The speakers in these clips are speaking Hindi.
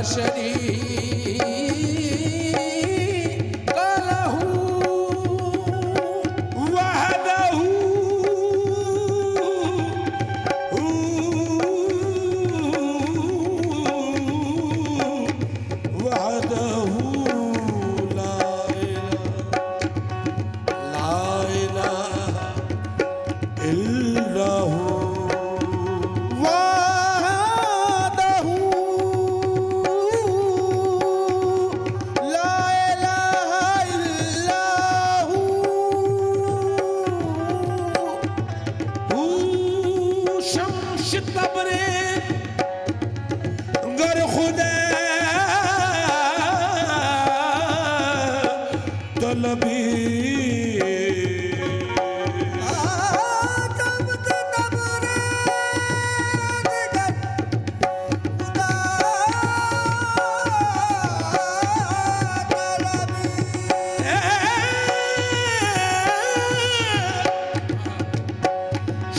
शरीक लहू वहदहू वहदहू ला इलाहा इल्लहू गर खुदा तलबी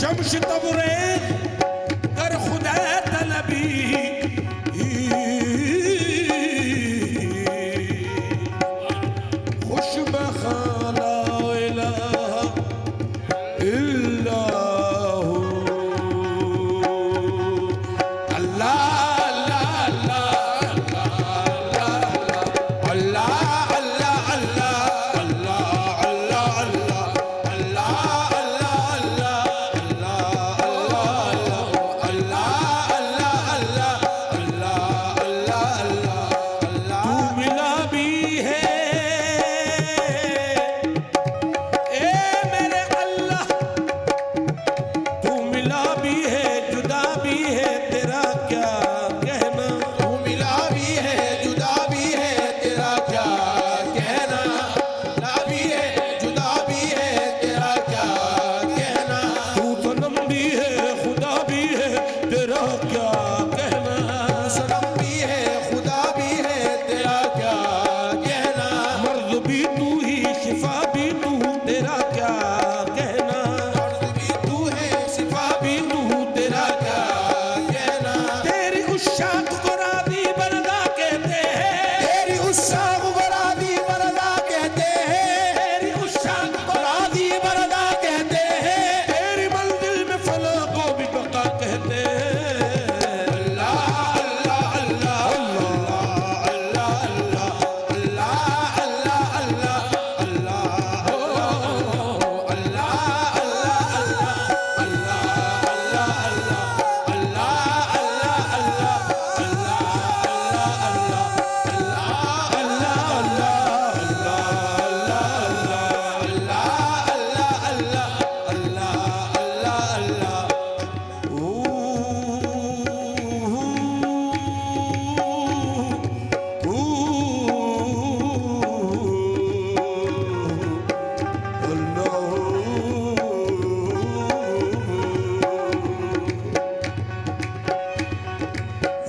शम्स तबरेज़ कर खुदा तलबी खुश बखाला इलाहा इल्लहू अल्लाह अल्लाह अल्लाह अल्लाह अल्लाह अल्लाह अल्लाह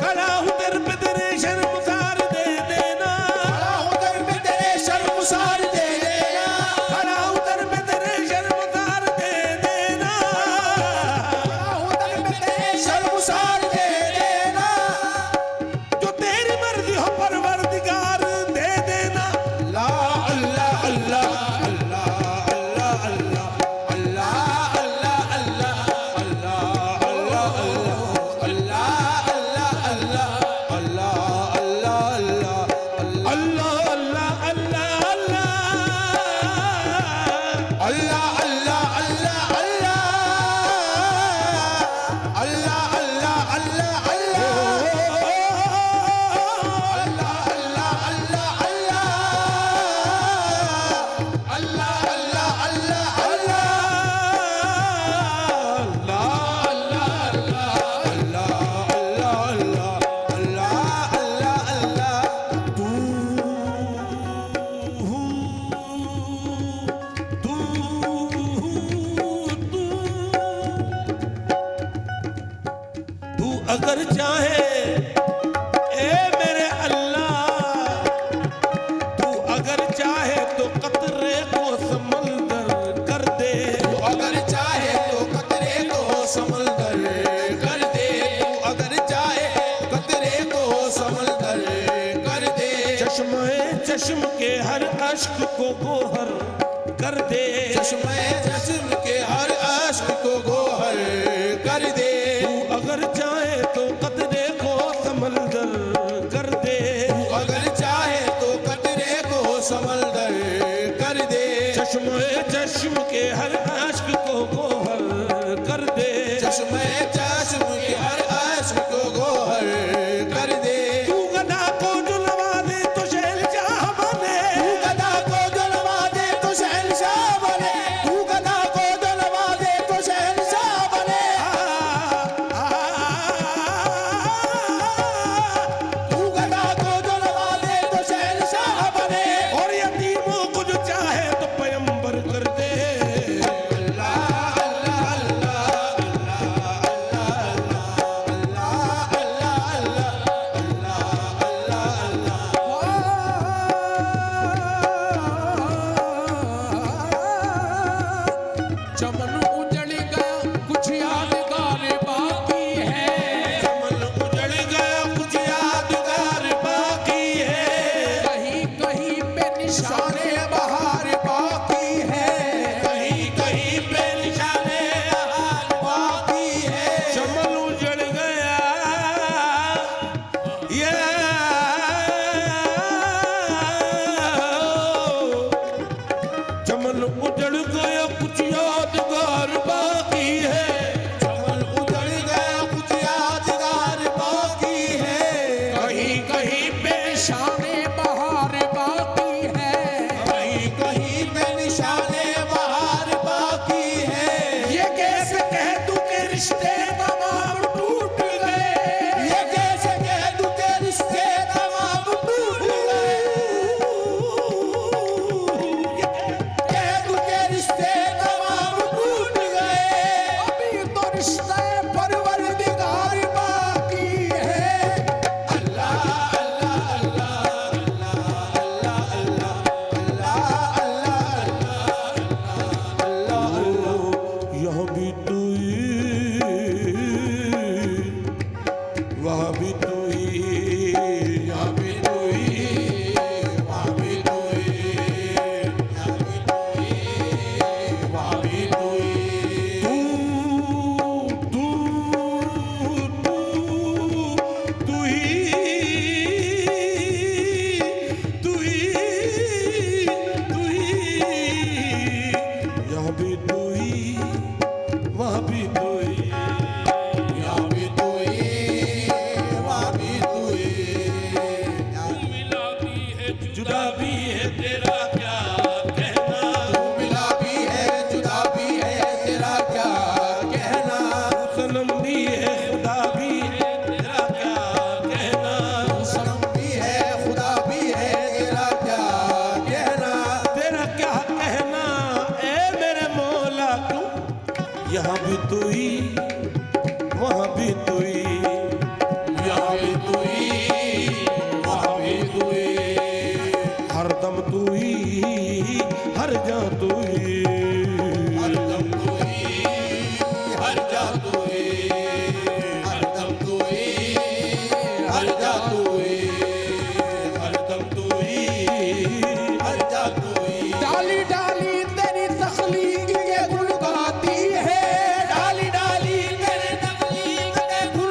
कलाहू दर पे तेरे शर्मसार दे देना कलाहू दर पे तेरे शर्मसार दे देना कलाहू दर पे तेरे शर्मसार दे देना शर्मसार दे देना जो तेरी मर्जी हो परवरदिगार दे देना ला अल्लाह अल्लाह अल्लाह अल्लाह अल्लाह अल्लाह अगर चाहे ए मेरे अल्लाह, तू अगर चाहे तो कतरे को समंदर कर दे। तू अगर चाहे तो कतरे को समंदर कर दे। तू अगर चाहे कतरे को समंदर कर दे। चश्म के हर अश्क को गोहर कर दे। चश्म के हर अश्क को गोहर कर दे। तू अगर चाहे तो कतरे को समंदर कर दे। तू अगर चाहे तो कतरे को समंदर कर दे। चश्म के हर अश्क को गोहर कर दे। चश्म के हर अश्क को गोहर कर दे। तू गदा को जो नवाजे तो शहंशाह बने। तू गदा को जो नवाजे तो शहंशाह बने। तू गदा को जो नवाजे तो शहंशाह बने। तू गदा को जो नवाजे तो शहंशाह बने। और यतीमों को जो चाहे तो पैगंबर कर दे। चमन उजड़ गया कुछ यादगार बाकी है। चमन उजड़ गया कुछ यादगार बाकी है। कहीं कहीं पे निशाने बहार बाकी है। कहीं कहीं पे निशाने बहार बाकी है। चमन उजड़ गया ये चमन उजड़ गया कुछ यादगार बाकी है। चमन उजड़ गया कुछ यादगार बाकी है। कहीं कहीं पे निशाने बहार बाकी है। कहीं कहीं पे निशाने बहार बाकी है। ये कैसे कह दूं के रिश्ते तमाम टूट गए। ये कैसे कह दूं के रिश्ते तमाम टूट गए। कह दूं के रिश्ते तमाम टूट गए। अभी तो रिश्ते परवरदिगार बाकी है। अल्लाह अल्लाह अल्लाह अल्लाह अल्लाह अल्लाह अल्लाह। यहाँ भी तू ही, वहाँ भी तू ही, यहाँ भी तू ही, वहाँ भी तू ही, यहाँ भी तू ही, वहाँ भी तू ही। तू ही, तू ही, यहाँ भी तू ही, वहाँ भी तू ही। यहाँ भी तू ही, वहाँ भी तू ही। मिला भी है जुदा भी है तेरा क्या कहना। तू मिला भी है जुदा भी है तेरा क्या कहना। सनम भी है खुदा भी है तेरा क्या कहना। तू सनम भी है खुदा भी है तेरा क्या कहना। तेरा क्या कहना ए मेरे मौला तू। यहाँ भी तू ही, वहाँ भी तू ही। यहाँ भी तू ही, वहाँ भी तू ही। हर दम तू ही, हर जा तू ही। हर दम तू ही, हर जा तू ही। हर दम तू ही, हर जा तू ही। हर दम तू ही, हर जा तू ही। डाली डाली तेरी तख्लीक ये गुल गाती है। डाली डाली तेरे तख्लीक के गुल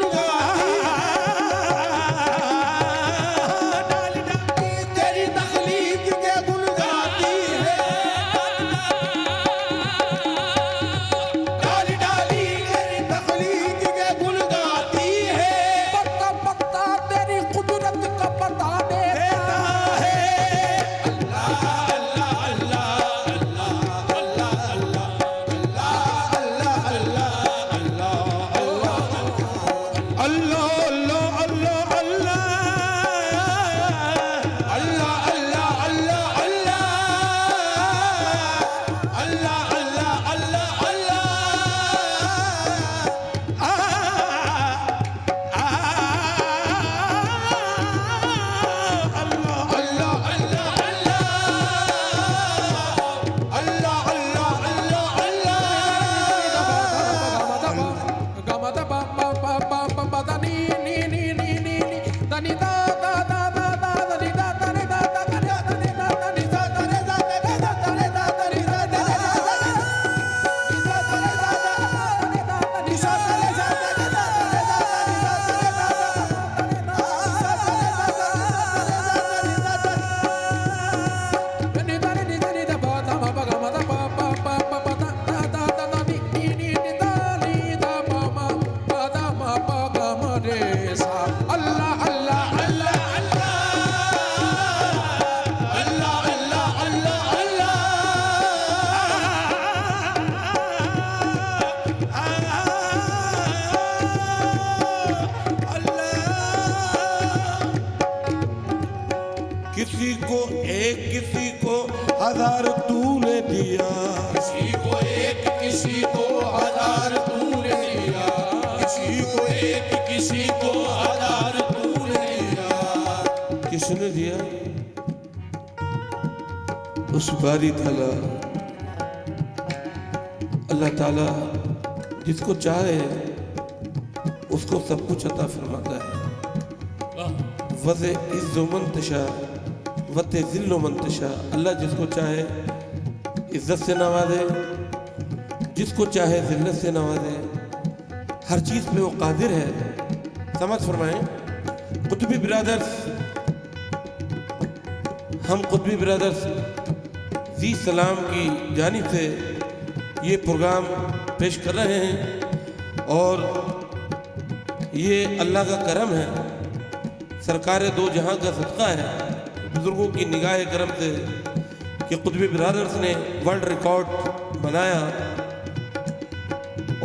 उस बारी ताला अल्लाह ताला जिसको चाहे उसको सब कुछ अता फरमाता है। वज़े इज़्ज़ो मंतशा वते ज़िल्लो मंतशा, अल्लाह जिसको चाहे इज्जत से नवाजे, जिसको चाहे ज़िल्लत से नवाजे, हर चीज़ पे वो कादिर है। समझ फरमाएं कुतुबी ब्रदर्स, हम कुतुबी ब्रदर्स जी सलाम की जानिब से ये प्रोग्राम पेश कर रहे हैं और ये अल्लाह का करम है, सरकार दो जहां का सदका है, बुजुर्गों की निगाह करम से कि कुतुबी ब्रदर्स ने वर्ल्ड रिकॉर्ड बनाया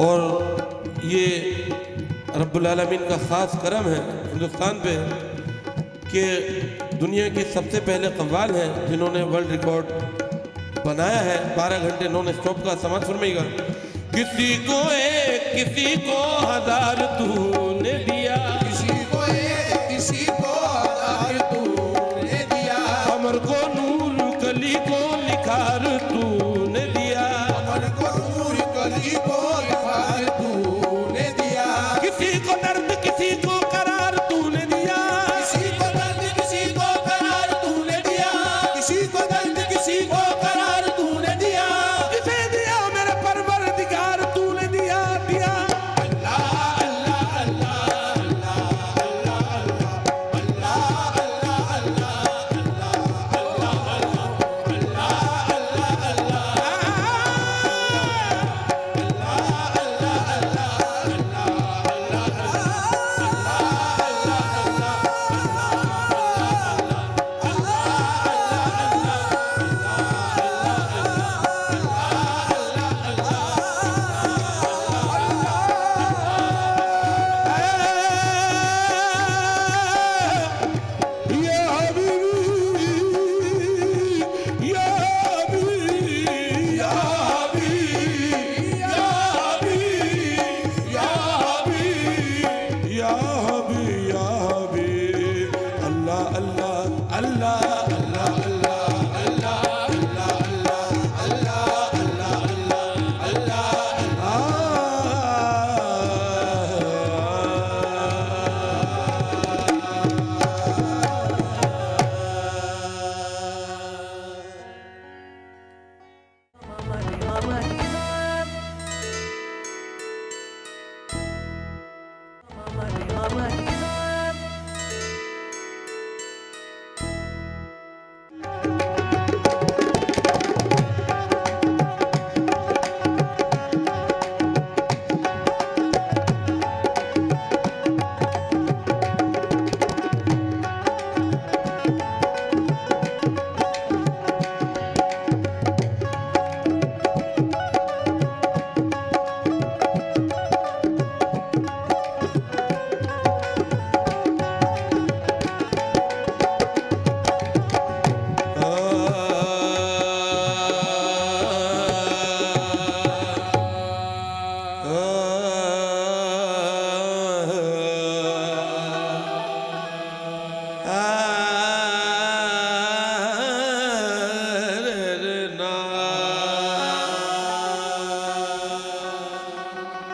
और ये रब्बुल आलमीन का ख़ास करम है हिंदुस्तान पे कि दुनिया के सबसे पहले कव्वाल हैं जिन्होंने वर्ल्ड रिकॉर्ड बनाया है 12 घंटे नॉन स्टॉप का। समझ फरमाइएगा, किसी को एक किसी को हजार तूने दिया, किसी को एक किसी को हजार तूने दिया, अमर को नूर कली को निखार तूने दिया, अमर को नूर कली को निखार तूने दिया, किसी को दर्द किसी को करार तूने दिया, किसी को दर्द किसी को करार तूने दिया, किसी को दर्द किसी को करार तूने दिया, जिसे दिया मेरे परवरदिगार तूने दिया दिया।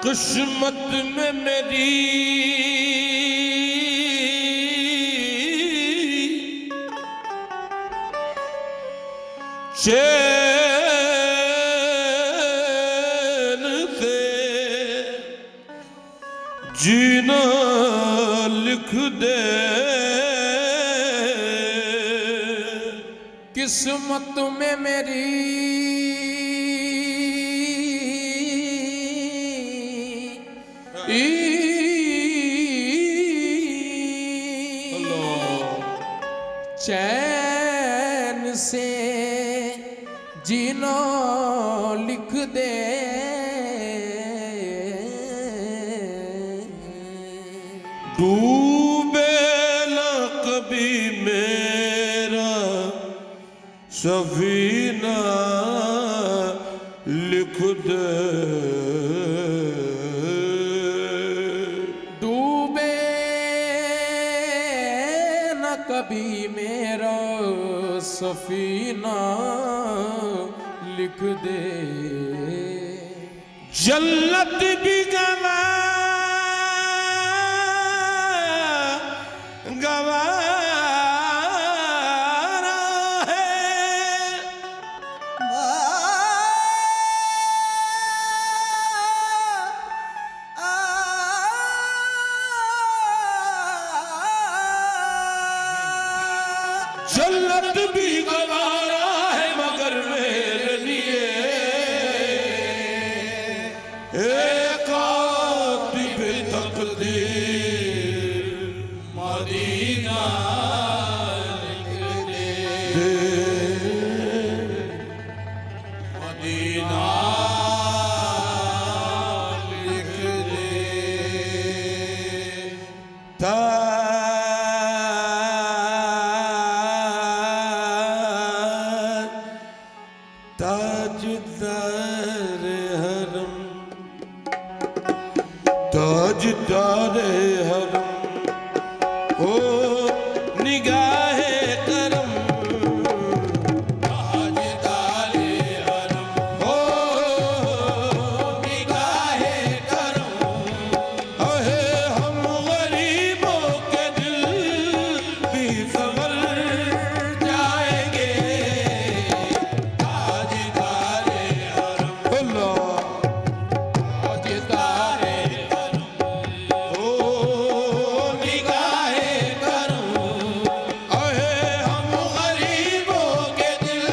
किस्मत में मेरी चैन से जीना लिख दे, किस्मत में मेरी चैन से जीना लिख दे, डूबे ना कभी मेरा सफीना लिख दे, डूबे न कभी मेरा सफीना लिख दे। जन्नत भी गवारा है, जन्नत भी गवारा है मगर मेरे लिए एक आतिफ तकदीर मदीना लिख दे, मदीना लिख दे। ताजदार हरम, ताजदार हरम, ओ निगाहे करम, ताजदार हरम, ओ निगाहे करम, अहे हम गरीबों के दिल भी संवर जाएंगे। ताजदार हरम, अल्लाह ताजदार हरम, ओ निगाहे करम, अहे हम गरीबों के दिल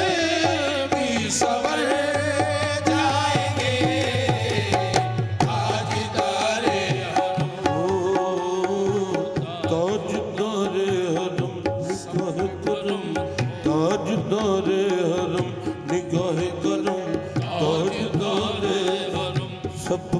भी संवर जाएंगे। ताजदार हरम, ताजदार हरम निगाह करम, ताजदार हरम निगाह करम, ताजदार हरम सब